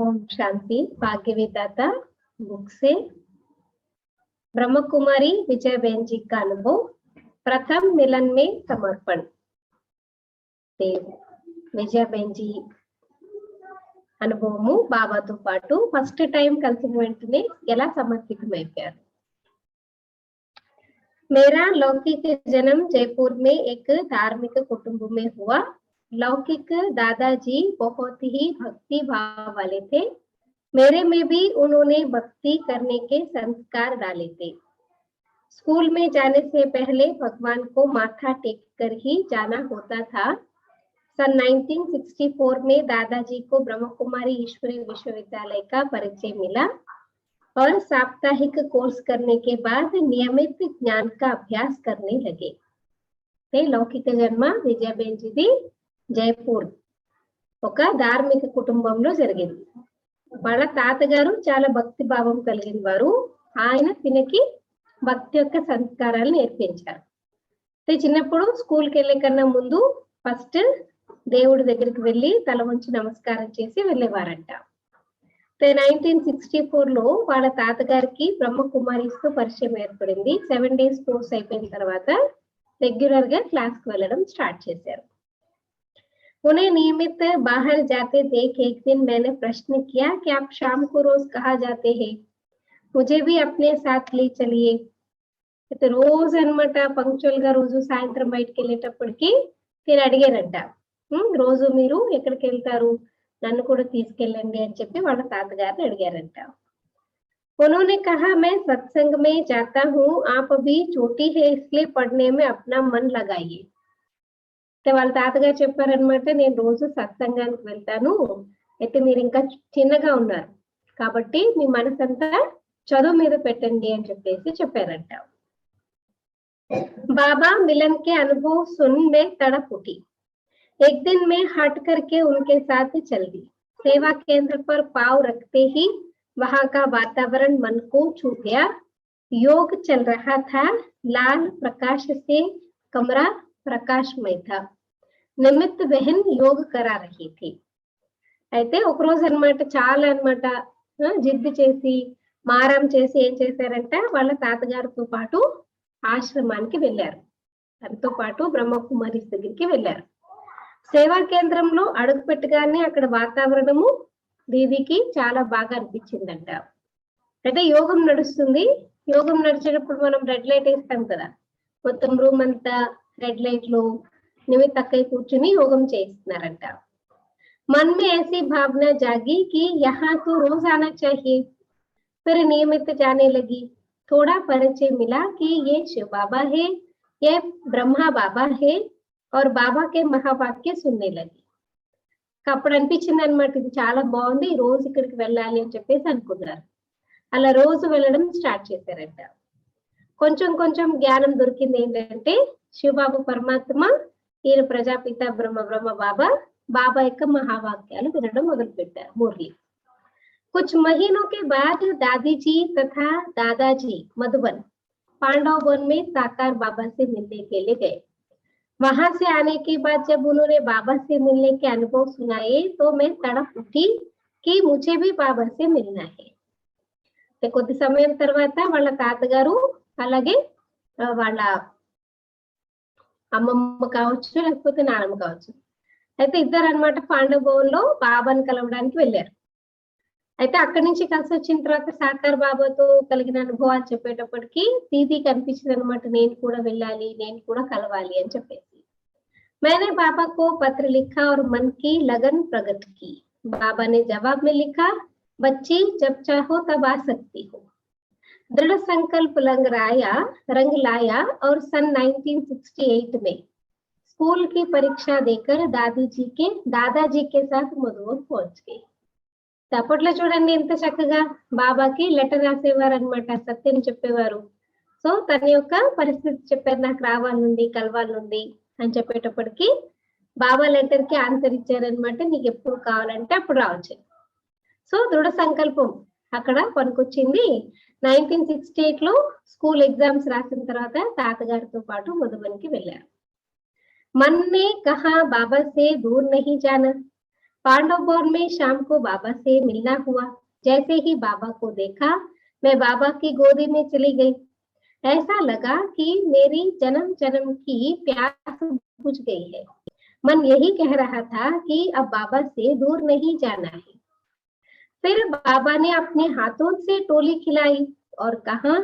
ओम शांति। भाग्य विधाता बुक से ब्रह्म कुमारी विजय बहन जी का अनुभव, प्रथम मिलन में समर्पण। విజయ బెన్ జీ అనుభవము బాబాతో పాటు ఫస్ట్ టైం కలిసిన వెంటనే ఎలా సమర్పితమైపోయారు. मेरा लौकिक जन्म जयपुर में एक धार्मिक कुटुंब में हुआ। लौकिक दादाजी बहुत ही भक्ति भाव वाले थे। मेरे में भी उन्होंने भक्ति करने के संस्कार डाले थे। स्कूल में जाने से पहले भगवान को माथा टेक कर ही जाना होता था। सन 1964 में दादाजी को ब्रह्म कुमारी ईश्वरीय विश्वविद्यालय का परिचय मिला और साप्ताहिक कोर्स करने के बाद नियमित ज्ञान का अभ्यास करने लगे। लौकिक जन्म విజయ బెన్ జీది జైపూర్ ఒక ధార్మిక కుటుంబంలో జరిగింది. వాళ్ళ తాతగారు చాలా భక్తి భావం కలిగిన వారు. ఆయన తినకి భక్తి యొక్క సంస్కారాలు నేర్పించారు. చిన్నప్పుడు స్కూల్కి వెళ్ళే కన్నా ముందు ఫస్ట్ దేవుడి దగ్గరికి వెళ్ళి తల వంచి నమస్కారం చేసి వెళ్ళేవారంట. 1964 లో వాళ్ళ తాతగారికి బ్రహ్మకుమారిస్తో పరిచయం ఏర్పడింది. 7 days కోర్స్ అయిపోయిన తర్వాత రెగ్యులర్ గా క్లాస్ కి వెళ్ళడం స్టార్ట్ చేశారు. उन्हें नियमित बाहर जाते देख एक दिन मैंने प्रश्न किया कि आप शाम को रोज कहाँ जाते हैं, मुझे भी अपने साथ ले चलिए. రోజు అన్నమాట పంక్చువల్ గా రోజు సాయంత్రం బయటకు వెళ్ళేటప్పటికి నేను అడిగానంట, రోజు మీరు ఎక్కడికి వెళ్తారు, నన్ను కూడా తీసుకెళ్ళండి అని చెప్పి వాళ్ళ తాతగారిని అడిగారంట. उन्होंने कहा मैं सत्संग में जाता हूँ, आप अभी छोटी है इसलिए पढ़ने में अपना मन लगाइए. వాళ్ళ తాతగారు చెప్పారనమాట, నేను రోజు సత్సంగానికి వెళ్తాను, అయితే మీరు ఇంకా చిన్నగా ఉన్నారు కాబట్టి మీ మనసంతా చదువు మీద పెట్టండి అని చెప్పేసి చెప్పారంట. बाबा मिलन के अनुभव सुन में तड़प उठी. एक दिन मैं हट करके उनके साथ चल दी. सेवा केंद्र पर पांव रखते ही वहां का वातावरण मन को छू गया. योग चल रहा था. लाल प्रकाश से कमरा प्रकाशमय था. నిమిత్ బెహన్ యోగ కరా రహీ థీ. అయితే ఒక రోజు అన్నమాట చాలా అన్నమాట జిద్దు చేసి మారం చేసి ఏం చేశారంటే వాళ్ళ తాతగారితో పాటు ఆశ్రమానికి వెళ్ళారు. తనతో పాటు బ్రహ్మకుమారి దగ్గరికి వెళ్ళారు. సేవా కేంద్రంలో అడుగు పెట్టగానే అక్కడ వాతావరణము దీదికి చాలా బాగా అనిపించిందంట. అయితే యోగం నడుస్తుంది. యోగం నడిచేటప్పుడు మనం రెడ్ లైట్ వేస్తాం కదా, మొత్తం రూమ్ అంతా రెడ్ లైట్ లో నిమిత్ అక్కయ్య కూర్చుని యోగం చేస్తున్నారంట. मन में ऐसी भावना जागी कि यहाँ तो रोज आना चाहिए. फिर नियमित जाने लगी. थोड़ा परिचय मिला कि ये शिव बाबा है, ये ब्रह्मा बाबा है और बाबा के महावाक्य सुनने लगी. అప్పుడు అనిపించింది అనమాట, ఇది చాలా బాగుంది, రోజు ఇక్కడికి వెళ్ళాలి అని చెప్పేసి అనుకున్నారు. అలా రోజు వెళ్ళడం స్టార్ట్ చేశారంట. కొంచెం కొంచెం జ్ఞానం దొరికింది. ఏంటంటే శివబాబు పరమాత్మ, ఈయన ప్రజాపిత బ్రహ్మ బాబా, బాబా యొక్క మహావాక్యాలు వినడం మొదలు పెట్టారు. మురళి. कुछ महीनों के बाद दादी जी तथा दादाजी मधुबन पांडव वन में साकार बाबा से मिलने के लिए गए. वहां से आने के बाद जब उन्होंने बाबा से मिलने के अनुभव सुनाए तो मैं तड़प उठी कि मुझे भी बाबा से मिलना है. కొద్ది సమయం తర్వాత వాళ్ళ తాతగారు అలాగే వాళ్ళ అమ్మమ్మ కావచ్చు లేకపోతే నాన్నమ్మ కావచ్చు, అయితే ఇద్దరు అన్నమాట పాండవ భవన్ లో బాబాని కలవడానికి వెళ్ళారు. అయితే అక్కడి నుంచి కలిసి వచ్చిన తర్వాత సాకార్ బాబాతో కలిగిన అనుభవాలు చెప్పేటప్పటికి దీదీకి అనిపించింది అనమాట, నేను కూడా వెళ్ళాలి, నేను కూడా కలవాలి అని చెప్పేసి. मैंने बाबा को पत्र लिखा और मन की लगन प्रकट की. बाबा ने जवाब में लिखा, बच्ची जब चाहो तब आ सकती हो. दृढ़ संकल्प रंग लाया और सन 1968 में स्कूल की परीक्षा देकर दादाजी के साथ मधुबन पहुंच गई. అప్పట్లో చూడండి ఎంత చక్కగా బాబాకి లెటర్ రాసేవారు అనమాట, సత్యం చెప్పేవారు. సో తన యొక్క పరిస్థితి చెప్పారు, నాకు రావాలండి, కలవాలండి అని చెప్పేటప్పటికి బాబా లెటర్ కి ఆన్సర్ ఇచ్చారనమాట, నీకు ఎప్పుడు కావాలంటే అప్పుడు రావచ్చు. సో దృఢ సంకల్పం అక్కడ పనికొచ్చింది. 1968 లో స్కూల్ ఎగ్జామ్స్ రాసిన తర్వాత తాతగారితో పాటు మధుబన్కి వెళ్ళారు. मन ने कहा बाबा से दूर नहीं जाना. पांडव भवन में शाम को बाबा से मिलना हुआ। जैसे ही बाबा को देखा, मैं बाबा की गोदी में चली गई। ऐसा लगा कि मेरी जन्म जन्म की प्यास बुझ गई है। मन यही कह रहा था कि अब बाबा से दूर नहीं जाना है। फिर बाबा ने अपने हाथों से टोली खिलाई और कहा,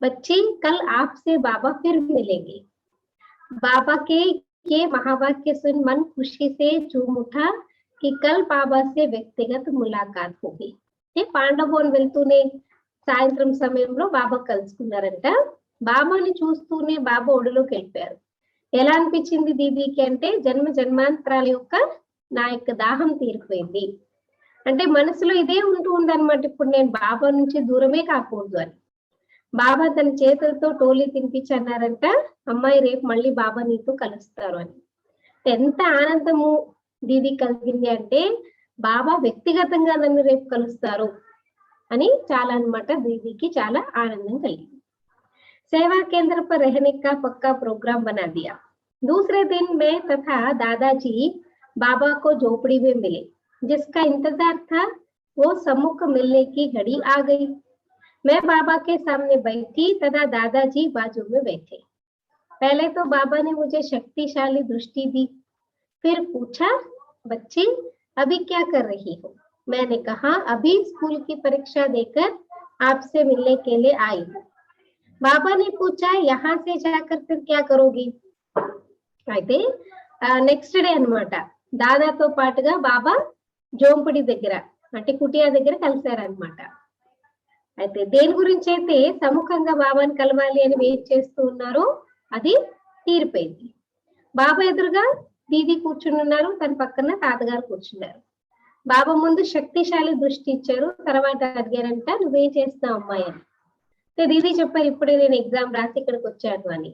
बच्ची, कल आपसे बाबा फिर मिलेंगे। बाबा के ये महावाक्य सुन मन खुशी से झूम उठा कि कल बाबा से వ్యక్తిగత ములాఖాత్ होगी। పాండవోన్ వెళ్తూనే సాయంత్రం సమయంలో బాబా కలుసుకున్నారంట। బాబాని చూస్తూనే బాబా ఒడిలోకి వెళ్ళిపోయారు। ఎలా అనిపించింది దీదీకి అంటే, జన్మ జన్మాంతరాల యొక్క నా యొక్క దాహం తీరిపోయింది అంటే మనసులో ఇదే ఉంటూ ఉందన్నమాట, ఇప్పుడు నేను బాబా నుంచి దూరమే కాకూడదు అని। బాబా తన చేతులతో టోలీ తినిపించి అన్నారంట, అమ్మాయి రేపు మళ్ళీ బాబా నీతో కలుస్తారు అని। ఎంత ఆనందము దీది కలిగింది అంటే, బాబా వ్యక్తిగతంగా నన్ను రేపు కలుస్తారు అని చాలా అన్నమాట, దీదీకి చాలా ఆనందం కలిగింది। सेवा केंद्र पर रहने का पक्का प्रोग्राम बना दिया। दूसरे दिन मैं तथा दादाजी बाबा को झोपड़ी में मिले। जिसका इंतजार था वो सम्मुख मिलने की घड़ी आ गई। मैं बाबा के सामने बैठी तथा दादाजी बाजू में बैठे। पहले तो बाबा ने मुझे शक्तिशाली दृष्टि दी, फिर पूछा, बच्ची अभी क्या कर रही हो? मैंने कहा, अभी स्कूल की परीक्षा देकर आपसे मिलने के लिए आई हूँ। బాబా ने पूछा, यहाँ से जाकर फिर क्या करोगी? అయితే నెక్స్ట్ డే అన్నమాట, దాదాతో పాటుగా బాబా జోంపుడి దగ్గర అంటే కుటియా దగ్గర కలిశారనమాట। అయితే దేని గురించి అయితే సముఖంగా బాబాని కలవాలి అని వెయిట్ చేస్తూ ఉన్నారో అది తీరిపోయింది। బాబా ఎదురుగా దీది కూర్చుని ఉన్నారు, తన పక్కన తాతగారు కూర్చున్నారు। బాబా ముందు శక్తిశాలి దృష్టి ఇచ్చారు, తర్వాత అడిగారంట, నువ్వేం చేస్తున్నావు అమ్మాయి అని। దీది చెప్పారు, ఇప్పుడే నేను ఎగ్జామ్ రాసి ఇక్కడికి వచ్చాను అని।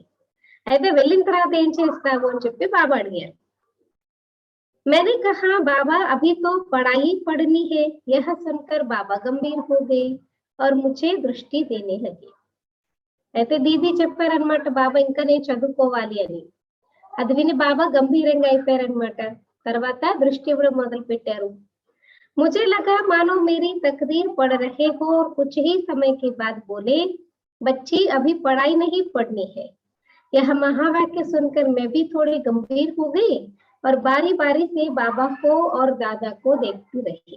అయితే వెళ్ళిన తర్వాత ఏం చేస్తావు అని చెప్పి బాబా అడిగారు। मैंने कहा, बाबा अभी तो पढ़ाई पढ़नी है। यह सुनकर बाबा गंभीर हो गए और मुझे दृष्टि देने लगे। అయితే దీది చెప్పారనమాట, బాబా ఇంకా నేను చదువుకోవాలి అని। అది విని బాబా గంభీరంగా అయిపోయారనమాట। తర్వాత దృష్టి ఇవ్వడం మొదలు పెట్టారు। मुझे लगा मानो मेरी तकदीर पढ़ रहे हो और कुछ ही समय के बाद बोले, बच्ची अभी पढ़ाई नहीं पढ़नी है। यह महावाक्य सुनकर मैं भी थोड़ी गंभीर हो गई और बारी बारी से बाबा को और दादा को देखती रही।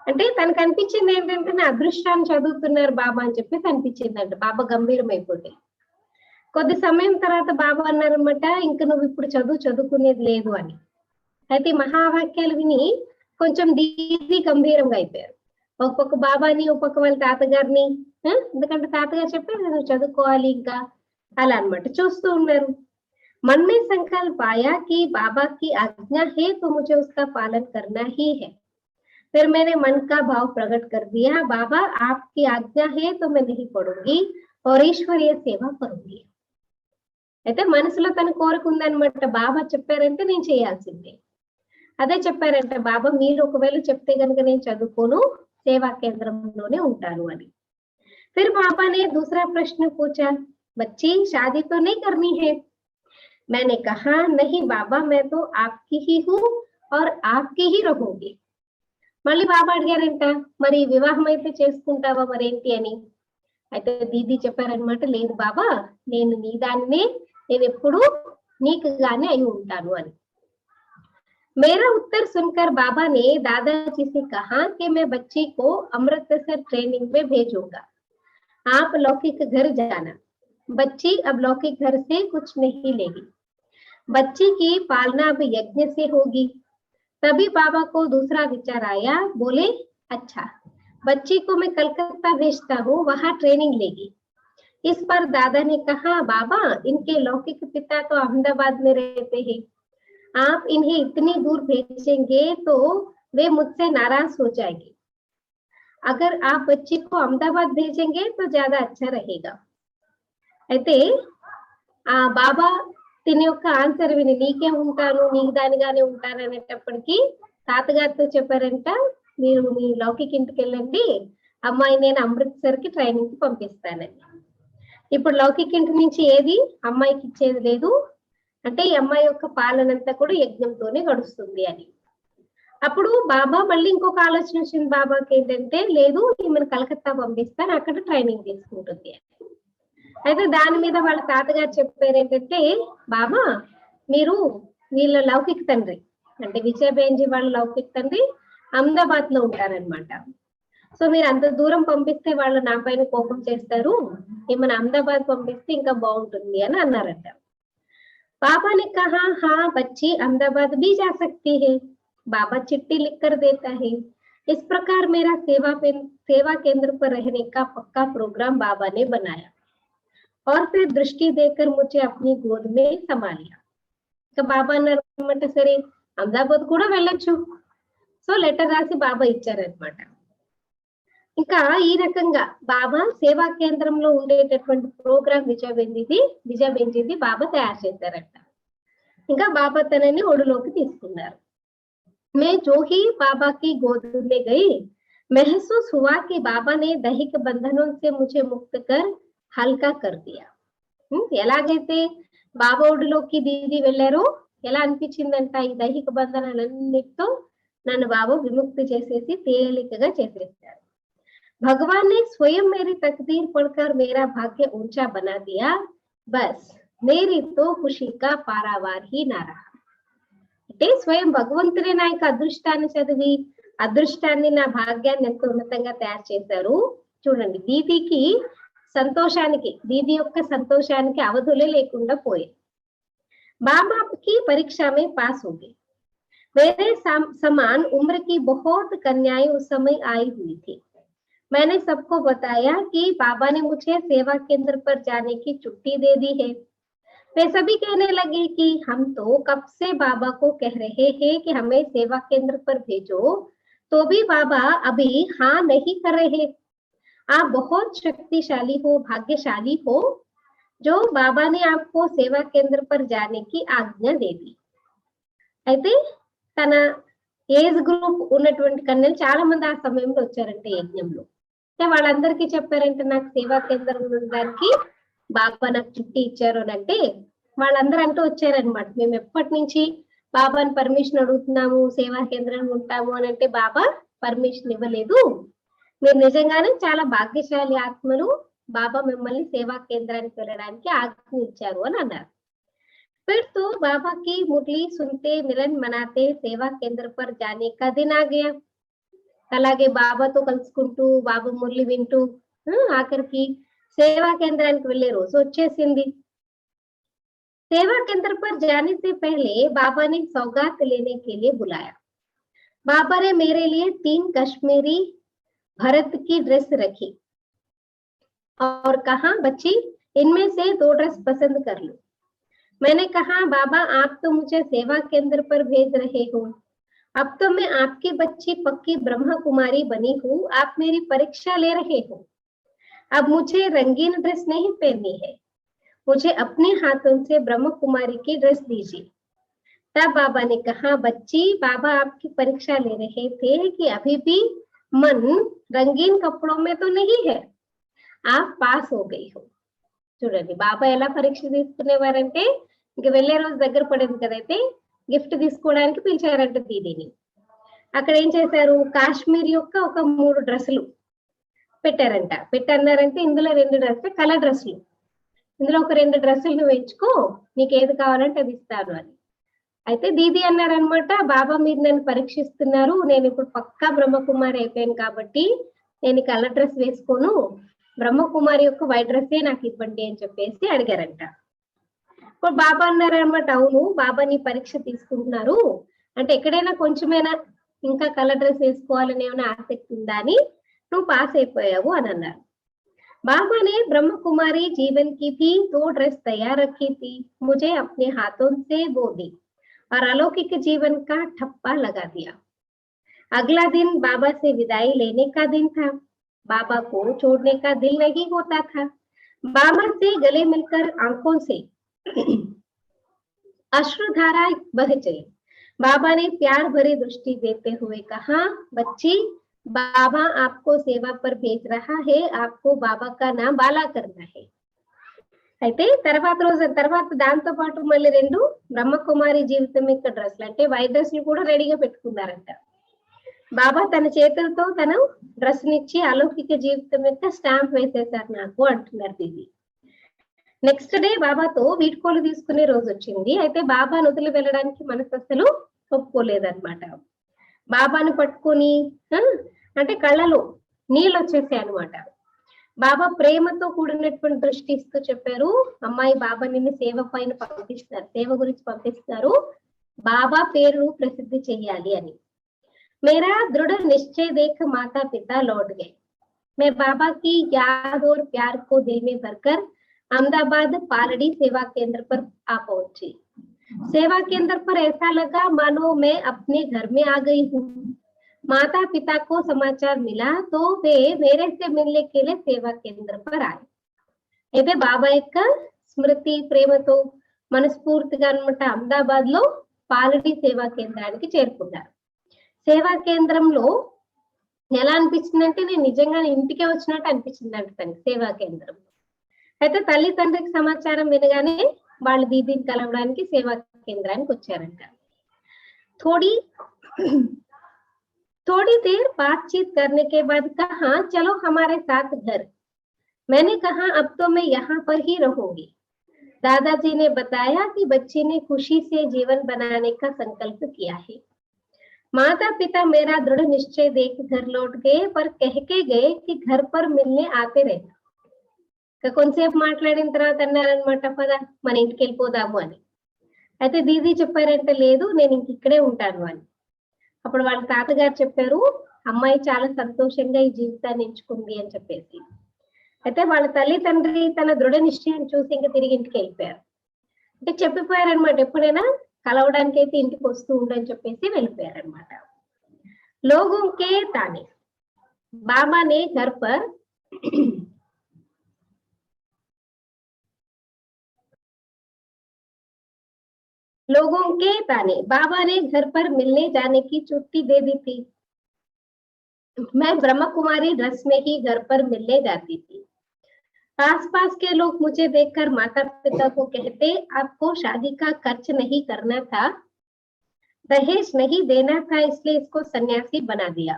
అంటే తనకు అనిపించింది ఏంటంటే, నా అదృష్టాన్ని చదువుతున్నారు బాబా అని చెప్పి అనిపించిందంట। బాబా గంభీరం అయిపోతే కొద్ది సమయం తర్వాత బాబా అన్నారన్నమాట, ఇంకా నువ్వు ఇప్పుడు చదువుకునేది లేదు అని। అయితే మహావాక్యాలు విని కొంచెం దీది గంభీరంగా అయిపోయారు। ఒక పక్క బాబాని, ఒక పక్క వాళ్ళ తాతగారిని, ఎందుకంటే తాతగారు చెప్పారు నువ్వు చదువుకోవాలి ఇంకా అలా అన్నమాట చూస్తూ ఉన్నారు। मन में संकल्प आया कि बाबा की आज्ञा है तो मुझे उसका पालन करना ही है। फिर मैंने मन का भाव प्रकट कर दिया, बाबा आपकी आज्ञा है तो मैं नहीं पढ़ूंगी और ईश्वरीय సేవ करूंगी। అయితే మనసులో తన కోరిక ఉందన్నమాట, బాబా చెప్పారంటే నేను చేయాల్సిందే। అదే చెప్పారంట, బాబా మీరు ఒకవేళ చెప్తే గనుక నేను చదువుకోను, సేవా కేంద్రంలోనే ఉంటాను అని। फिर बाबा ने दूसरा प्रश्न पूछा, बच्ची शादी तो नहीं करनी है? मैंने कहा, नहीं बाबा, मैं तो आपकी ही हूँ और आपकी ही रहूंगी। మళ్ళీ బాబా అడిగారంట, మరి వివాహం అయితే చేసుకుంటావా మరేంటి అని। అయితే దీది చెప్పారనమాట, లేదు బాబా, నేను నీ దాన్నే, నేను ఎప్పుడు నీకుగానే అయి ఉంటాను అని। मेरा उत्तर सुनकर बाबा ने दादाजी से कहा कि मैं बच्ची को अमृतसर ट्रेनिंग में भेजूंगा, आप लौकिक घर जाना। बच्ची अब लौकिक घर से कुछ नहीं लेगी, बच्ची की पालना अब यज्ञ से होगी। तभी बाबा को दूसरा विचार आया, बोले, अच्छा बच्ची को मैं कलकत्ता भेजता हूँ, वहां ट्रेनिंग लेगी। इस पर दादा ने कहा, बाबा इनके लौकिक पिता तो अहमदाबाद में रहते हैं, आप इन्हें इतनी दूर भेजेंगे तो वे मुझसे नाराज हो जाएंगे। अगर आप बच्ची को अहमदाबाद भेजेंगे तो ज्यादा अच्छा रहेगा। అయితే బాబా తిని యొక్క ఆన్సర్ విని, నీకే ఉంటాను, నీకు దానిగానే ఉంటాను అనేటప్పటికీ తాతగారితో చెప్పారంట, మీరు మీ లౌకిక ఇంటికి వెళ్ళండి, అమ్మాయి నేను అమృత్సర్ కి ట్రైనింగ్ కి పంపిస్తానని। ఇప్పుడు లౌకిక ఇంటి నుంచి ఏది అమ్మాయికి ఇచ్చేది లేదు, అంటే ఈ అమ్మాయి యొక్క పాలనంతా కూడా యజ్ఞంతోనే గడుస్తుంది అని। అప్పుడు బాబా మళ్ళీ ఇంకొక ఆలోచన వచ్చింది బాబాకి ఏంటంటే, లేదు ఈమెను కలకత్తా పంపిస్తాను, అక్కడ ట్రైనింగ్ తీసుకుంటుంది. అయితే దాని మీద వాళ్ళ తాతగారు చెప్పారు ఏంటంటే, బాబా మీరు వీళ్ళ లౌకిక తండ్రి అంటే విజయబేంజీ వాళ్ళ లౌకిక తండ్రి అహ్మదాబాద్ లో ఉంటారనమాట. సో మీరు అంత దూరం పంపిస్తే వాళ్ళు నా పైన కోపం చేస్తారు, ఈమెను అహ్మదాబాద్ పంపిస్తే ఇంకా బాగుంటుంది అని అన్నారట. बाबा ने कहा हाँ बच्ची अहमदाबाद भी जा सकती है, बाबा चिट्ठी लिख कर देता है। इस प्रकार मेरा सेवा केंद्र पर रहने का पक्का प्रोग्राम बाबा ने बनाया और फिर दृष्टि देकर मुझे अपनी गोद में समा लिया. तो बाबा అన్నమాట సరే అహ్మదాబాద్ కూడా వెళ్ళొచ్చు, సో లెటర్ రాసి బాబా ఇచ్చారనమాట. ఇంకా ఈ రకంగా బాబా సేవా కేంద్రంలో ఉండేటటువంటి ప్రోగ్రామ్ విజయబేంజీది బాబా తయారు చేశారట. ఇంకా బాబా తనని ఒడిలోకి తీసుకున్నారు. मैं जो ही बाबा की गोद में गई महसूस हुआ कि बाबा ने दैहिक बंधनों से मुझे मुक्त कर हल्का कर दिया. ఎలాగైతే బాబా ఒడిలోకి దీది వెళ్ళారో ఎలా అనిపించిందంట, ఈ దైహిక బంధనాలన్నిటితో నన్ను బాబా విముక్తి చేసేసి తేలికగా చేసేసారు. भगवान ने स्वयं मेरी तकदीर पढ़कर मेरा भाग्य ऊंचा बना दिया, बस मेरी तो खुशी का पारावार ही ना रहा. అంటే స్వయం భగవంతుడే నా యొక్క అదృష్టాన్ని చదివి అదృష్టాన్ని నా భాగ్యాన్ని ఎంతో ఉన్నతంగా తయారు చేశారు. చూడండి దీదికి సంతోషానికి, దీది యొక్క సంతోషానికి అవధులే లేకుండా పోయాయి. बाबा की परीक्षा में पास हो गई. मेरे समान उम्र की बहुत कन्याएं उस समय आई हुई थी. मैंने सबको बताया कि बाबा ने मुझे सेवा केंद्र पर जाने की छुट्टी दे दी है. वे सभी कहने लगे कि हम तो कब से बाबा को कह रहे हैं कि हमें सेवा केंद्र पर भेजो, तो भी बाबा अभी हाँ नहीं कर रहे. आप बहुत शक्तिशाली हो, भाग्यशाली हो जो बाबा ने आपको सेवा केंद्र पर जाने की आज्ञा दे दी. అయితే తన ఏజ్ గ్రూప్ ఉన్నటువంటి కన్యలు చాలా మంది ఆ సమయంలో వచ్చారంటే యజ్ఞంలో. అంటే వాళ్ళందరికీ చెప్పారంటే నాకు సేవా కేంద్రం ఉండడానికి బాబా నాకు చుట్టి ఇచ్చారు అని అంటే వాళ్ళందరూ అంటూ వచ్చారనమాట, మేము ఎప్పటి నుంచి బాబాని పర్మిషన్ అడుగుతున్నాము సేవా కేంద్రం ఉంటాము అని అంటే బాబా పర్మిషన్ ఇవ్వలేదు, మీరు నిజంగానే చాలా భాగ్యశాలి ఆత్మలు, బాబా మిమ్మల్ని సేవా కేంద్రానికి వెళ్ళడానికి ఆజ్ఞ ఇచ్చారు అని అన్నారు. फिर तो बाबा की मुरली सुनते मिलन मनाते सेवा केंद्र पर जाने का दिन आ गया. అలాగే బాబాతో కలుసుకుంటూ బాబా మురళి వింటూ ఆఖరికి సేవా కేంద్రానికి వెళ్లే రోజు వచ్చేసింది. सेवा केंद्र पर जाने से पहले बाबा ने सौगात लेने के लिए बुलाया. बाबा ने मेरे लिए 3 कश्मीरी भरत की ड्रेस रखी और कहा बच्ची इनमें से 2 ड्रेस पसंद कर लो. मैंने कहा बाबा आप तो मुझे सेवा केंद्र पर भेज रहे हो, अब तो मैं आपकी बच्ची पक्की ब्रह्मा कुमारी बनी हूँ, आप मेरी परीक्षा ले रहे हो, अब मुझे रंगीन ड्रेस नहीं पहननी है, मुझे अपने हाथों से ब्रह्म कुमारी की ड्रेस दीजिए. तब बाबा ने कहा बच्ची बाबा आपकी परीक्षा ले रहे थे कि अभी भी मन रंगीन कपड़ों में तो नहीं है, आप पास हो गई हो. చూడండి బాబా ఎలా పరీక్ష తీసుకునేవారంటే ఇంక వెళ్లే రోజు దగ్గర పడింది కదైతే గిఫ్ట్ తీసుకోవడానికి పిలిచారంట దీదీని. అక్కడ ఏం చేశారు, కాశ్మీర్ యొక్క ఒక 3 డ్రెస్సులు పెట్టారంట. పెట్టన్నారంటే ఇందులో 2 డ్రెస్సులు కలర్ డ్రెస్సులు, ఇందులో ఒక 2 డ్రెస్సులు నువ్వు ఎంచుకో, నీకు ఏది కావాలంటే అది ఇస్తాను అని. అయితే దీది అన్నారనమాట, బాబా మీరు నన్ను పరీక్షిస్తున్నారు, నేను ఇప్పుడు పక్కా బ్రహ్మకుమారి అయిపోయాను కాబట్టి నేను కలర్ డ్రెస్ వేసుకోను, బ్రహ్మకుమారి యొక్క వైట్ డ్రెస్సే నాకు ఇవ్వండి అని చెప్పేసి అడిగారంట. ఇప్పుడు బాబా అన్నారనమాట, అవును బాబా నీ పరీక్ష తీసుకుంటున్నారు అంటే ఎక్కడైనా కొంచెమైనా ఇంకా కలర్ డ్రెస్ వేసుకోవాలని ఏమైనా ఆసక్తి ఉందా అని నువ్వు పాస్ అయిపోయావు అని అన్నారు. बाबा ने ब्रह्म कुमारी जीवन की भी 2 ड्रेस तैयार रखी थी, मुझे अपने हाथों से वो दी और अलौकिक जीवन का ठप्पा लगा दिया. अगला दिन बाबा से विदाई लेने का दिन था. बाबा को छोड़ने का दिल नहीं होता था. बाबा से गले मिलकर आंखों से अश्रुधारा बह चली. बाबा ने प्यार भरी दृष्टि देते हुए कहा बच्ची बाबा आपको सेवा पर भेज रहा है, आपको बाबा का नाम बाला करना है. అయితే తర్వాత దాంతో పాటు మళ్ళీ 2 బ్రహ్మకుమారి జీవితం యొక్క డ్రెస్లు అంటే వైట్ డ్రెస్లు కూడా రెడీగా పెట్టుకున్నారంట. బాబా తన చేతులతో తన డ్రెస్ నిచ్చి అలౌకిక జీవితం యొక్క స్టాంప్ వేసేసారు నాకు అంటున్నారు దీది. నెక్స్ట్ డే బాబాతో వీడ్కోలు తీసుకునే రోజు వచ్చింది. అయితే బాబాను వదిలి వెళ్ళడానికి మనసు అసలు ఒప్పుకోలేదన్నమాట. బాబాను పట్టుకొని అంటే కళ్ళలో నీళ్ళు వచ్చేసాయి అనమాట. బాబా ప్రేమతో కూడినటువంటి దృష్టి ఇస్తూ చెప్పారు, అమ్మాయి బాబా నిన్ను సేవ పైన పంపిస్తారు, సేవ గురించి పంపిస్తారు, బాబా పేరు ప్రసిద్ధి చెయ్యాలి అని. मेरा दृढ़ निश्चय देख माता पिता लौट गए। मैं बाबा की याद और प्यार को दिल में भरकर अहमदाबाद पालड़ी सेवा केंद्र पर आ पहुंची। सेवा केंद्र पर ऐसा लगा मानो मैं अपने घर में आ गई हूँ। माता पिता को समाचार मिला तो वे मेरे से मिलने के लिए सेवा केंद्र पर आए। అయితే బాబా యొక్క స్మృతి ప్రేమతో మనస్ఫూర్తిగా అన్నమాట అహ్మదాబాద్ లో పాలడి సేవా కేంద్రానికి చేరుకున్నారు. సేవా కేంద్రంలో ఎలా అనిపించింది అంటే నేను నిజంగా ఇంటికే వచ్చినట్టు అనిపించింది అంట తనకి సేవా కేంద్రం. అయితే తల్లి తండ్రికి సమాచారం వినగానే వాళ్ళు దీదీని కలవడానికి సేవా కేంద్రానికి వచ్చారంట. थोड़ी देर बातचीत करने के बाद कहा चलो हमारे साथ घर। मैंने कहा अब तो मैं यहाँ पर ही रहूंगी। दादाजी ने बताया कि बच्चे ने खुशी से जीवन बनाने का संकल्प किया है। माता पिता मेरा दृढ़ निश्चय देख घर लौट गए, पर कह के गए कि घर पर मिलने आते रहना. కొంతసేపు మాట్లాడిన తర్వాత అన్నారనమాట, పదా మన ఇంటికి వెళ్ళిపోదాము అని. అయితే దీదీ చెప్పారంటే లేదు నేను ఇంక ఇక్కడే ఉంటాను అని. అప్పుడు వాళ్ళ తాతగారు చెప్పారు, అమ్మాయి చాలా సంతోషంగా ఈ జీవితాన్ని ఎంచుకుంది అని చెప్పేసి. అయితే వాళ్ళ తల్లి తండ్రి తన దృఢ నిశ్చయాన్ని చూసి ఇంకా తిరిగి ఇంటికి వెళ్ళిపోయారు. అంటే చెప్పిపోయారనమాట, ఎప్పుడైనా కలవడానికి అయితే ఇంటికి వస్తూ ఉండని చెప్పేసి వెళ్ళిపోయారనమాట. लोगों के ताने बाबा ने घर पर लोगों के ताने बाबा ने घर पर मिलने जाने की छुट्टी दे दी थी। मैं ब्रह्म कुमारी ड्रेस में ही घर पर मिलने जाती थी। आसपास के लोग मुझे देखकर माता पिता को कहते आपको शादी का खर्च नहीं करना था, दहेज नहीं देना था, इसलिए इसको सन्यासी बना दिया।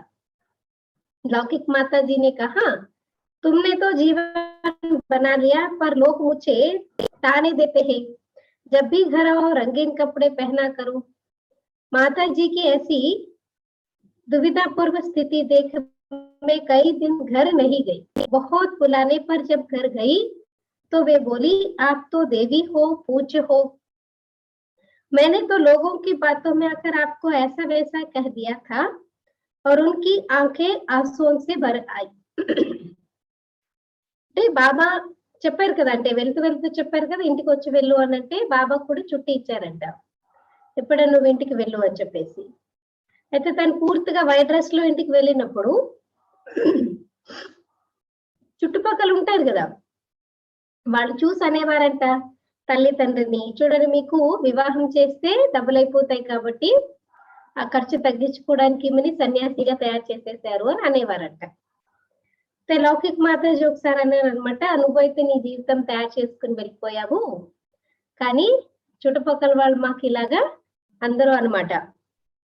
लौकिक माता जी ने कहा तुमने तो जीवन बना लिया, पर लोग मुझे ताने देते हैं जब भी घर आओ रंगीन कपड़े पहना करो। माता जी की ऐसी दुविधापूर्व स्थिति देख मैं कई दिन घर नहीं गई। बहुत बुलाने पर जब घर गई तो वे बोली आप तो देवी हो, पूज्य हो। मैंने तो लोगों की बातों में आकर आपको ऐसा वैसा कह दिया था, और उनकी आंखें आंसुओं से भर आई। బాబా చెప్పారు కదా, అంటే వెళ్తూ వెళ్తూ చెప్పారు కదా ఇంటికి వచ్చి వెళ్ళు అని, అంటే బాబా కూడా చుట్టి ఇచ్చారంట, ఎప్పుడైనా నువ్వు ఇంటికి వెళ్ళు అని చెప్పేసి. అయితే తను పూర్తిగా వైట్ డ్రెస్ లో ఇంటికి వెళ్ళినప్పుడు చుట్టుపక్కల ఉంటారు కదా వాళ్ళు చూసి అనేవారంట తల్లి తండ్రిని, చూడండి మీకు వివాహం చేస్తే డబ్బులు అయిపోతాయి కాబట్టి ఆ ఖర్చు తగ్గించుకోవడానికి ఈమెని సన్యాసిగా తయారు చేసేసారు అని అనేవారంట. లౌకిక మాతాజీ ఒకసారి అన్నారు అనమాట, నువ్వైతే నీ జీవితం తయారు చేసుకుని వెళ్ళిపోయావు, కానీ చుట్టుపక్కల వాళ్ళు మాకు ఇలాగా అందరూ అనమాట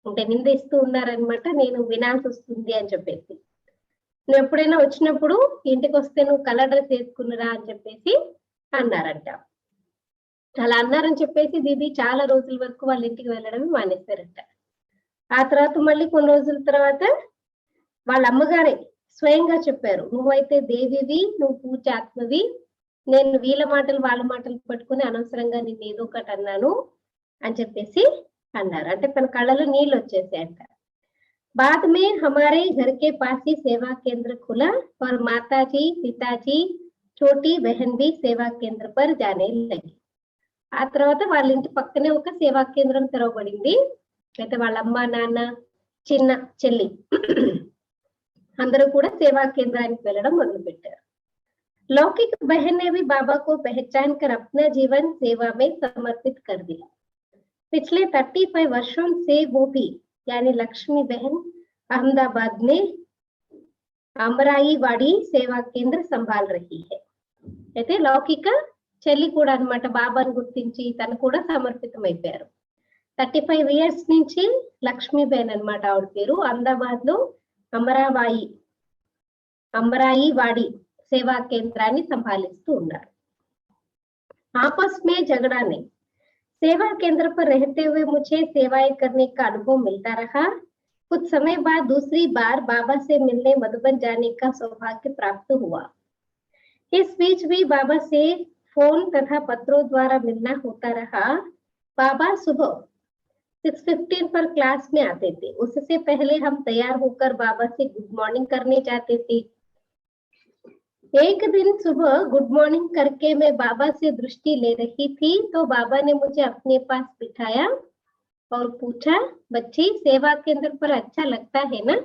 అంటే నిందిస్తూ ఉన్నారనమాట, నేను వినాల్సి వస్తుంది అని చెప్పేసి. నువ్వు ఎప్పుడైనా వచ్చినప్పుడు ఇంటికి వస్తే నువ్వు కలర్ డ్రెస్ వేసుకున్నరా అని చెప్పేసి అన్నారంట. అలా అన్నారని చెప్పేసి దీది చాలా రోజుల వరకు వాళ్ళ ఇంటికి వెళ్ళడం మానేశారంట. ఆ తర్వాత మళ్ళీ కొన్ని రోజుల తర్వాత వాళ్ళ అమ్మగారే స్వయంగా చెప్పారు, నువ్వైతే దేవివి, నువ్వు పూజాత్మవి, నేను వీళ్ళ మాటలు వాళ్ళ మాటలు పట్టుకుని అనవసరంగా నేను ఏదో ఒకటి అన్నాను అని చెప్పేసి అన్నారు. అంటే తన కళ్ళలో నీళ్ళు వచ్చేసాయంట. बाद में हमारे घर के पास ही सेवा केंद्र खुला और माताजी पिताजी छोटी बहन भी सेवा केंद्र पर जाने लगी. ఆ తర్వాత వాళ్ళ ఇంటి పక్కనే ఒక సేవా కేంద్రం తెరవబడింది. అయితే వాళ్ళ అమ్మ నాన్న చిన్న చెల్లి అందరూ కూడా సేవా కేంద్రానికి వెళ్ళడం మొదలు పెట్టారు. लौकिक बहन ने भी बाबा को पहचान कर अपना जीवन सेवा में समर्पित कर दिया. पिछले 35 वर्षों से वो भी यानी लक्ष्मी बहन अहमदाबाद में अमराईवाड़ी सेवा केंद्र संभाल रही है. అయితే లౌకిక చెల్లి కూడా అన్నమాట బాబాను గుర్తించి తను కూడా సమర్పితం అయిపోయారు. 35 ఇయర్స్ నుంచి లక్ష్మీబేన్ అన్నమాట ఆవిడ పేరు. అహ్మదాబాద్ లో అమరాయి వాడి సేవా కేంద్రాన్ని సంభాలిస్తూ ఉన్నారు. आपस में झगड़ा नहीं, सेवा केंद्र पर रहते हुए मुझे सेवाएं करने का अनुभव मिलता रहा। कुछ समय बाद दूसरी बार बाबा से मिलने मधुबन जाने का सौभाग्य प्राप्त हुआ। इस बीच भी बाबा से फोन तथा पत्रों द्वारा मिलना होता रहा। बाबा सुबह 6:15 पर क्लास में आते थे। उससे पहले हम तैयार होकर बाबा से गुड मॉर्निंग करने जाते थे। एक दिन सुबह गुड मॉर्निंग करके मैं बाबा से दृष्टि ले रही थी तो बाबा ने मुझे अपने पास बिठाया और पूछा, बच्ची सेवा केंद्र पर अच्छा लगता है ना,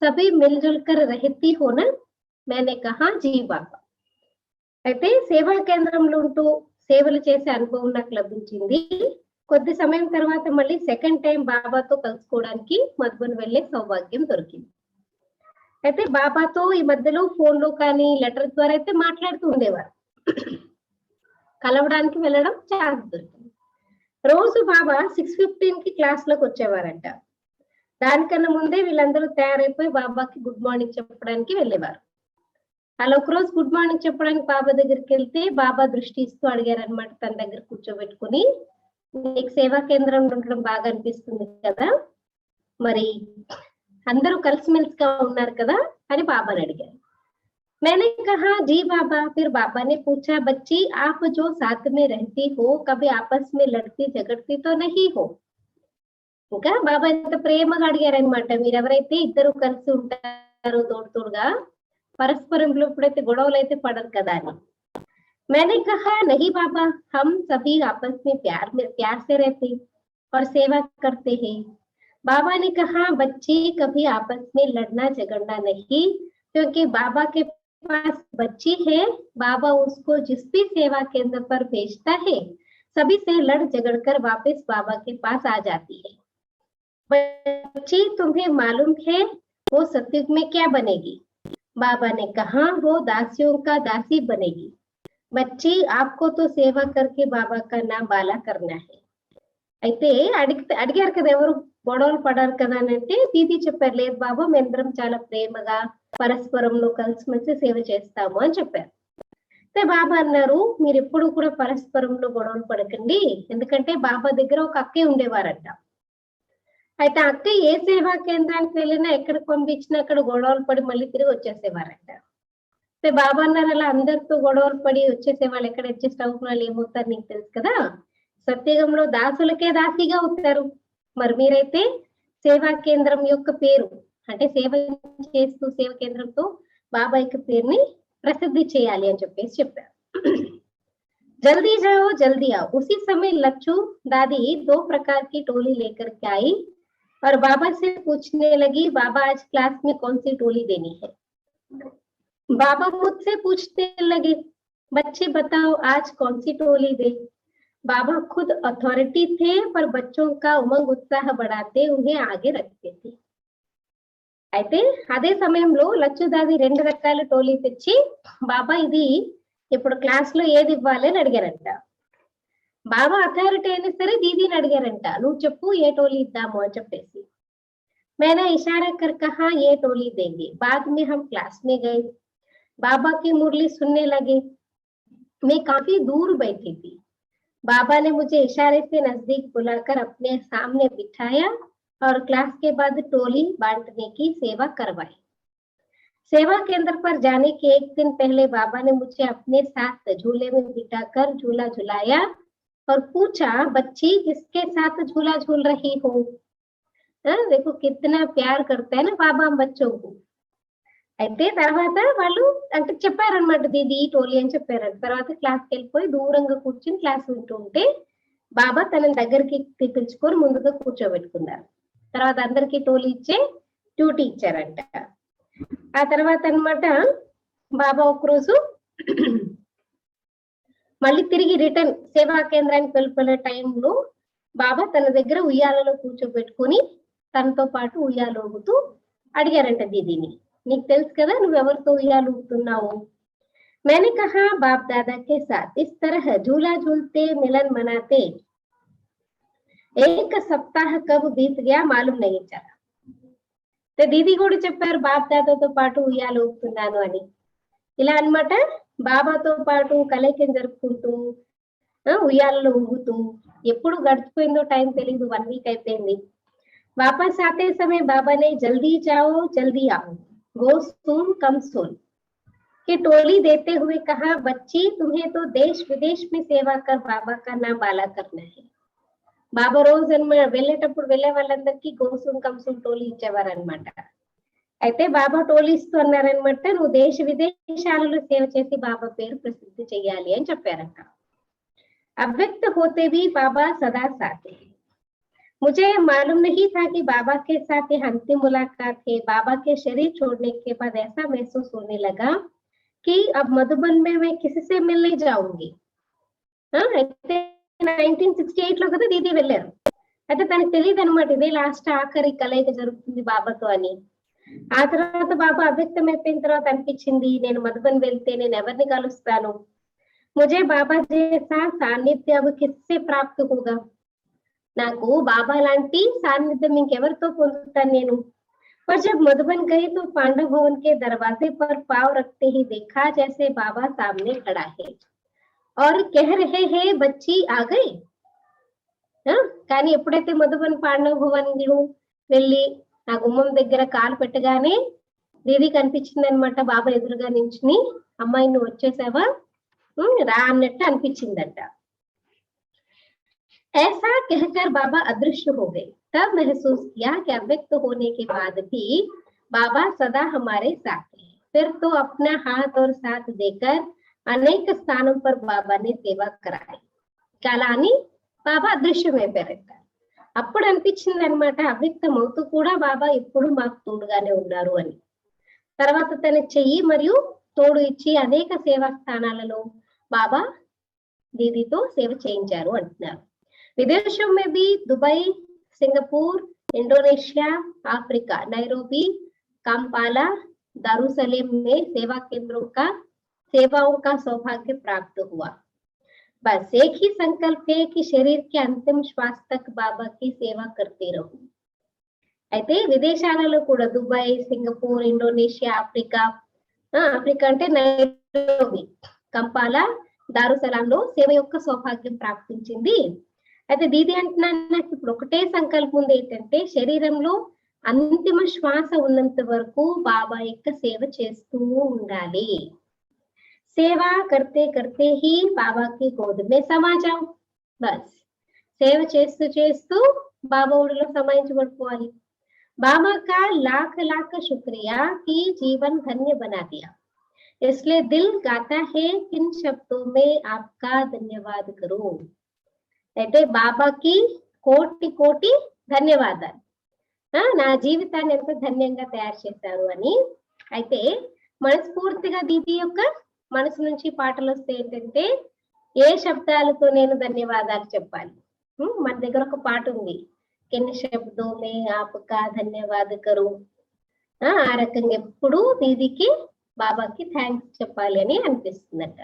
सभी मिलजुल कर रहती हो ना? मैंने कहा जी बाबा। అయితే సేవా కేంద్రంలో ఉంటూ సేవలు చేసే అనుభవం నాకు లభించింది. కొద్ది సమయం తర్వాత మళ్ళీ సెకండ్ టైం బాబాతో కలుసుకోవడానికి మధుబన్ వెళ్లే సౌభాగ్యం దొరికింది. అయితే బాబాతో ఈ మధ్యలో ఫోన్ లో కానీ లెటర్ ద్వారా అయితే మాట్లాడుతూ ఉండేవారు. కలవడానికి వెళ్ళడం ఛాన్స్ దొరికింది. రోజు బాబా 6:15 కి క్లాస్ లోకి వచ్చేవారంట. దానికన్నా ముందే వీళ్ళందరూ తయారైపోయి బాబాకి గుడ్ మార్నింగ్ చెప్పడానికి వెళ్ళేవారు. అలా ఒక రోజు గుడ్ మార్నింగ్ చెప్పడానికి బాబా దగ్గరికి వెళ్తే బాబా దృష్టి ఇస్తూ అడిగారనమాట, తన దగ్గర కూర్చోబెట్టుకుని, నీకు సేవా కేంద్రంలో ఉండడం బాగా అనిపిస్తుంది కదా, మరి అందరూ కలిసిమెలిసిగా ఉన్నారు కదా అని బాబాని అడిగారు. मैंने कहा जी बाबा। फिर बाबा ने पूछा, बच्ची आप जो साथ में रहती हो कभी आपस में लड़ती झगड़ती तो नहीं हो? ఇంకా బాబా ఎంత ప్రేమగా అడిగారనమాట, మీరెవరైతే ఇద్దరు కలిసి ఉంటారో తోడుగా పరస్పరంలో ఎప్పుడైతే గొడవలు అయితే పడరు కదా అని. मैंने कहा नहीं बाबा, हम सभी आपस में प्यार से रहते और सेवा करते हैं। बाबा ने कहा, बच्ची कभी आपस में लड़ना झगड़ना नहीं, क्योंकि बाबा के पास बच्ची है, बाबा उसको जिस भी सेवा केंद्र पर भेजता है सभी से लड़ झगड़ कर वापस बाबा के पास आ जाती है। बच्ची तुम्हें मालूम है वो सतयुग में क्या बनेगी? बाबा ने कहा, वो दासियों का दासी बनेगी। बच्ची आपको तो सेवा करके बाबा का नाम बाला करना है। అయితే అడిగారు కదా ఎవరు గొడవలు పడారు కదా అని అంటే దీది చెప్పారు, లేదు బాబు మేమందరం చాలా ప్రేమగా పరస్పరంలో కలిసిమెలిసి సేవ చేస్తాము అని చెప్పారు. అయితే బాబా అన్నారు, మీరు ఎప్పుడు కూడా పరస్పరంలో గొడవలు పడకండి, ఎందుకంటే బాబా దగ్గర ఒక అక్కే ఉండేవారంట. అయితే అక్క ఏ సేవా కేంద్రానికి వెళ్ళినా ఎక్కడికి పంపించినా అక్కడ గొడవలు పడి మళ్ళీ తిరిగి వచ్చేసేవారంట. అయితే బాబా అన్నారు, అలా అందరితో గొడవలు పడి వచ్చేసే వాళ్ళు ఎక్కడ అడ్జస్ట్ అవుతున్న వాళ్ళు ఏమవుతారు నీకు తెలుసు కదా, సత్యయుగంలో దాసులకే దాసిగా అవుతారు. మరి మీరైతే సేవా కేంద్రం యొక్క పేరు అంటే సేవ చేస్తూ సేవ కేంద్రంతో బాబా యొక్క పేరుని ప్రసిద్ధి చేయాలి అని చెప్పారు. जल्दी जाओ जल्दी आओ। उसी समय लच्चू दादी 2 प्रकार की टोली लेकर के आई और बाबा से पूछने लगी, बाबा आज क्लास में कौन सी टोली देनी है? बाबा मुझसे पूछने लगे, बच्चे बताओ आज कौन सी टोली दे? बाबा खुद अथॉरिटी थे पर बच्चों का उमंग उत्साह बढ़ाते उन्हें आगे रखते थे. అయితే అదే సమయంలో లచ్చు దాది 2 రకాల టోలీ తెచ్చి, బాబా ఇది ఇప్పుడు క్లాస్ లో ఏది ఇవ్వాలి అని అడిగారంట. బాబా అథారిటీ అయినా సరే దీదీని అడిగారంట, నువ్వు చెప్పు ఏ టోలీ ఇద్దాము అని చెప్పేసి. मैंने इशारा कर कहा ये टोली देंगे। बाद में हम क्लास में गए, बाबा की मुरली सुनने लगे। मैं काफी दूर बैठी थी। बाबा ने मुझे इशारे से नजदीक बुलाकर अपने सामने बिठाया और क्लास के बाद टोली बांटने की सेवा करवाई। सेवा केंद्र पर जाने के एक दिन पहले बाबा ने मुझे अपने साथ झूले में बिठाकर झूला झुलाया और पूछा, बच्ची किसके साथ झूला झूल रही हो? देखो कितना प्यार करता है ना बाबा बच्चों को. అయితే తర్వాత వాళ్ళు అంటే చెప్పారనమాట, దీది ఈ టోలీ అని చెప్పారంట. తర్వాత క్లాస్కి వెళ్ళిపోయి దూరంగా కూర్చుని క్లాస్ వింటూ ఉంటే బాబా తన దగ్గరికి పిలుచుకొని ముందుగా కూర్చోబెట్టుకున్నారు. తర్వాత అందరికి టోలీ ఇచ్చే డ్యూటీ ఇచ్చారంట. ఆ తర్వాత అన్నమాట బాబా ఒకరోజు మళ్ళీ తిరిగి రిటర్న్ సేవా కేంద్రానికి వెళ్ళిపోయే టైంలో బాబా తన దగ్గర ఉయ్యాలలో కూర్చోబెట్టుకుని తనతో పాటు ఉయ్యాలు ఊగుతూ అడిగారంట దీదీని, నీకు తెలుసు కదా నువ్వెవరితో ఉయ్యాలు ఊగుతున్నావు? मैंने कहा, बाप दादा के साथ इस तरह झूला झूलते मिलन मनाते एक सप्ताह कब बीत गया मालूम नहीं चला. దీది కూడా చెప్పారు బాప్ దాదాతో పాటు ఉయ్యాలు ఊపుతున్నాను అని. ఇలా అన్నమాట బాబాతో పాటు కలయికం జరుపుకుంటూ ఉయ్యాలలో ఊగుతూ ఎప్పుడు గడిచిపోయిందో టైం తెలియదు. 1 వీక్ అయిపోయింది. वापस आते समय बाबा ने जल्दी जाओ जल्दी आओ गो सून कम सून की टोली देते हुए कहा, बच्ची तुम्हें तो देश विदेश में सेवा कर बाबा का नाम बाला करना है. బాబా రోజు వెళ్ళేటప్పుడు వెళ్ళే వాళ్ళందరికీ గోసూన్ కంసూన్ టోలీ ఇచ్చేవారనమాట. అయితే బాబా టోలీ ఇస్తూ అన్నారనమాట, నువ్వు దేశ విదేశాలలో సేవ చేసి బాబా పేరు ప్రసిద్ధి చెయ్యాలి అని చెప్పారంట. अव्यक्त होते भी बाबा सदा साथ है. मुझे मालूम नहीं था कि बाबा के साथ ये अंतिम मुलाकात है. बाबा के शरीर छोड़ने के बाद ऐसा महसूस होने लगा कि अब मधुबन में मैं किसी से मिलने जाऊंगी. 1968 లో కదా దీది వెళ్ళారు. అయితే తనకు తెలియదు అనమాట ఇదే లాస్ట్ ఆఖరి కలయిక జరుగుతుంది బాబాతో అని. ఆ తర్వాత బాబా అవ్యక్తం అయిపోయిన తర్వాత అనిపించింది, నేను మధుబన్ వెళ్తే నేను ఎవరిని కలుస్తాను. मुझे बाबा जैसा सानिध्य अब किससे प्राप्त होगा. నాకు బాబా లాంటి సాన్నిధ్యం ఇంకెవరితో పొందుతాను నేను. पर जब मधुबन गई तो पांडव भवन के दरवाजे पर पांव रखते ही देखा जैसे बाबा सामने खड़ा है और कह रहे हैं बच्ची आ गई. కానీ ఎప్పుడైతే మధుబన్ పాండవ భవన్ వెళ్ళి ఆ గుమ్మం దగ్గర కాలు పెట్టగానే దీది కనిపించింది అనమాట. బాబా ఎదురుగా నించుని, అమ్మాయి నువ్వు వచ్చేసావా రా అన్నట్టు అనిపించిందంట. ऐसा कहकर बाबा अदृश्य हो गए. तब महसूस किया कि अव्यक्त होने के बाद भी बाबा सदा हमारे साथ है. फिर तो अपना हाथ और साथ देकर अनेक स्थानों पर बाबा ने सेवा कराई. అలా అని బాబా అదృశ్యమైపోయారంట. అప్పుడు అనిపించింది అనమాట, అవ్యక్తం అవుతూ కూడా బాబా ఎప్పుడు మాకు తోడుగానే ఉన్నారు అని. తర్వాత తన చెయ్యి మరియు తోడు ఇచ్చి అనేక సేవా స్థానాలలో బాబా దీదితో సేవ చేయించారు అంటున్నారు. विदेशों में भी Dubai, Singapore, Indonesia, Africa, Nairobi, Kampala, Dar es Salaam में सेवा केंद्रों का सेवाओं का सौभाग्य प्राप्त हुआ. बस एक ही संकल्प है कि शरीर के अंतिम श्वास तक बाबा की सेवा करते रहूं. అయితే విదేశాలలో కూడా దుబాయ్, సింగపూర్, ఇండోనేషియా, ఆఫ్రికా అంటే నైరోబి, కంపాలా, దారుసలాంలో సేవ యొక్క సౌభాగ్యం ప్రాప్తించింది. అయితే దీది అంటున్నాను, నాకు ఇప్పుడు ఒకటే సంకల్పం ఉంది, ఏంటంటే శరీరంలో అంతిమ శ్వాస ఉన్నంత వరకు బాబా యొక్క సేవ చేస్తూ ఉండాలి. సేవా కర్తే కర్తే హీ బాబాకి గోద్ మే సమా జాओ. బస్ సేవ చేస్తూ చేస్తూ బాబా ఒడిలో సమాయించబడిపోవాలి. बाबा का लाख लाख शुक्रिया कि जीवन धन्य बना दिया. इसलिए दिल गाता है किन शब्दों में आपका धन्यवाद करूं. అయితే బాబాకి కోటి కోటి ధన్యవాదాలు, నా జీవితాన్ని ఎంత ధన్యంగా తయారు చేశారు అని. అయితే మనస్ఫూర్తిగా దీది యొక్క మనసు నుంచి పాటలు వస్తే ఏంటంటే ఏ శబ్దాలతో నేను ధన్యవాదాలు చెప్పాలి. మన దగ్గర ఒక పాట ఉంది, కిన్ శబ్దో మే ఆప్కా ధన్యవాద కరు. ఆ రకంగా ఎప్పుడు దీదికి బాబాకి థ్యాంక్స్ చెప్పాలి అని అనిపిస్తుందట.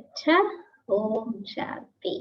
అచ్చా, ఓం శాంతి.